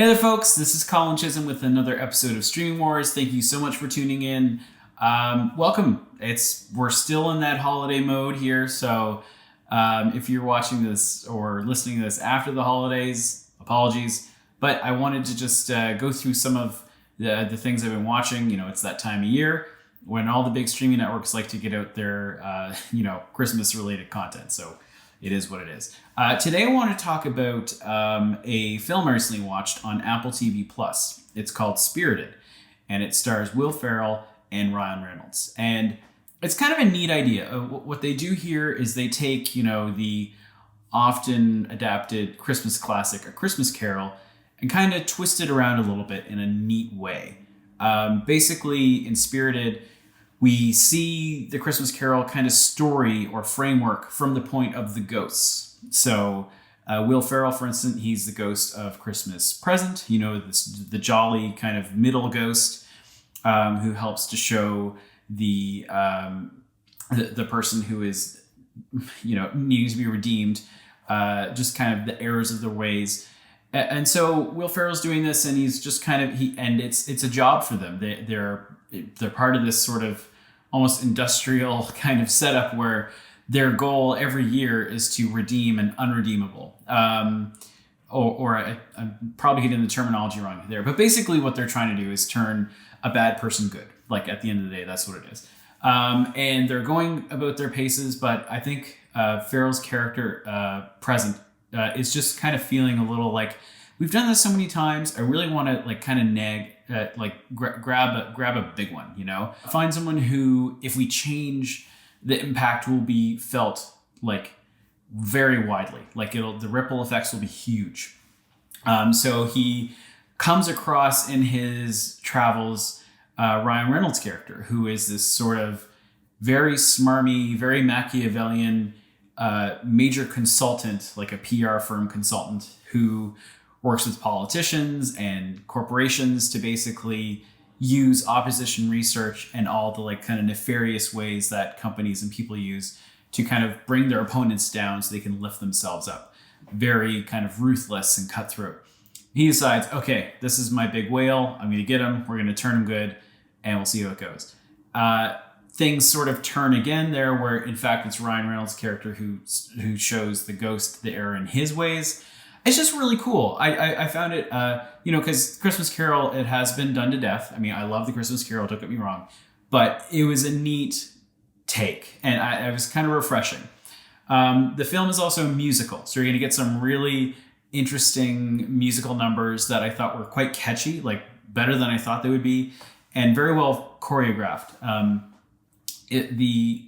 Hey there, folks. This is Colin Chisholm with another episode of Streaming Wars. Thank you so much for tuning in. Welcome. We're still in that holiday mode here, so if you're watching this or listening to this after the holidays, apologies. But I wanted to just go through some of the things I've been watching. You know, it's that time of year when all the big streaming networks like to get out their Christmas-related content. So it is what it is. Today I want to talk about a film I recently watched on Apple TV Plus. It's called Spirited, and it stars Will Ferrell and Ryan Reynolds. And it's kind of a neat idea. What they do here is they take, the often adapted Christmas classic, A Christmas Carol, and kind of twist it around a little bit in a neat way. Basically, in Spirited, we see the Christmas Carol kind of story or framework from the point of the ghosts. So Will Ferrell, for instance, he's the ghost of Christmas Present. The jolly kind of middle ghost who helps to show the person who is, needing to be redeemed, just kind of the errors of their ways. And so Will Ferrell's doing this, and he's just it's a job for them. They're part of this sort of almost industrial kind of setup where their goal every year is to redeem an unredeemable. I'm probably getting the terminology wrong there, but basically what they're trying to do is turn a bad person good. Like at the end of the day, that's what it is. And they're going about their paces, but I think Ferrell's character, Present, is just kind of feeling a little like, we've done this so many times. I really want to kind of nag, grab a big one, Find someone who, if we change, the impact will be felt very widely. The ripple effects will be huge. So he comes across in his travels Ryan Reynolds' character, who is this sort of very smarmy, very Machiavellian major consultant, like a PR firm consultant who works with politicians and corporations to basically use opposition research and all the kind of nefarious ways that companies and people use to kind of bring their opponents down so they can lift themselves up. Very kind of ruthless and cutthroat. He decides, okay, this is my big whale. I'm going to get him. We're going to turn him good, and we'll see how it goes. Things sort of turn again there, where in fact it's Ryan Reynolds' character who shows the ghost the error in his ways. It's just really cool. I found it, because Christmas Carol, it has been done to death. I mean, I love the Christmas Carol, don't get me wrong, but it was a neat take, and it was kind of refreshing. The film is also a musical, so you're going to get some really interesting musical numbers that I thought were quite catchy, better than I thought they would be, and very well choreographed. The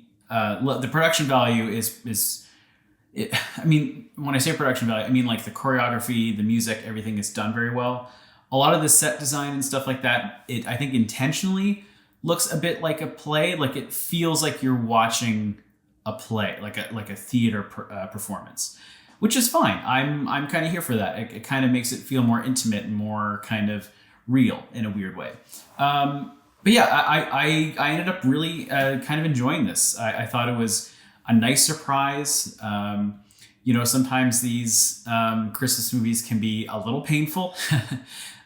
production value is when I say production value, I mean the choreography, the music, everything is done very well. A lot of the set design and stuff like that, I think intentionally looks a bit like a play. It feels like you're watching a play, like a theater performance, which is fine. I'm kind of here for that. It kind of makes it feel more intimate and more kind of real in a weird way. But yeah, I ended up really kind of enjoying this. I thought it was a nice surprise. Sometimes these Christmas movies can be a little painful,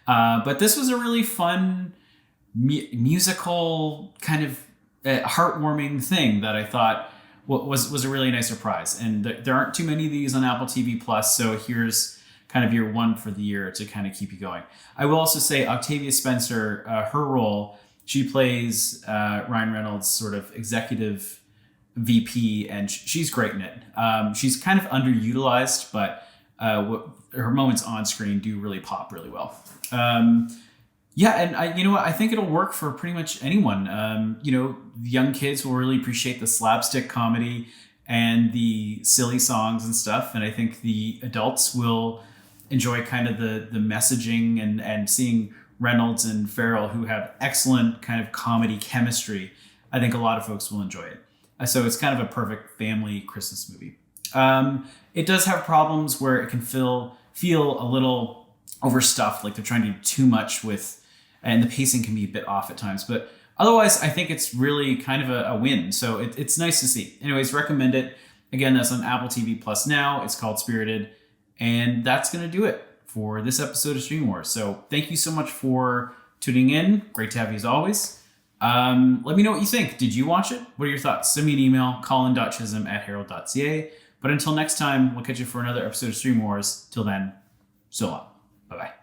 but this was a really fun musical kind of heartwarming thing that I thought was a really nice surprise. And there aren't too many of these on Apple TV Plus, so here's kind of your one for the year to kind of keep you going. I will also say Octavia Spencer, her role, she plays Ryan Reynolds' sort of executive VP, and she's great in it. She's kind of underutilized, but her moments on screen do really pop really well. And I think it'll work for pretty much anyone. The young kids will really appreciate the slapstick comedy and the silly songs and stuff, and I think the adults will enjoy kind of the messaging and seeing Reynolds and Ferrell, who have excellent kind of comedy chemistry. I think a lot of folks will enjoy it. So it's kind of a perfect family Christmas movie. It does have problems where it can feel a little overstuffed, like they're trying to do too much and the pacing can be a bit off at times. But otherwise, I think it's really kind of a win. So it's nice to see. Anyways, recommend it. Again, that's on Apple TV Plus now. It's called Spirited. And that's going to do it for this episode of Streaming Wars. So thank you so much for tuning in. Great to have you as always. Let me know what you think. Did you watch it? What are your thoughts? Send me an email, colin.chisholm@herald.ca. But until next time, we'll catch you for another episode of Stream Wars. Till then, so long. Bye-bye.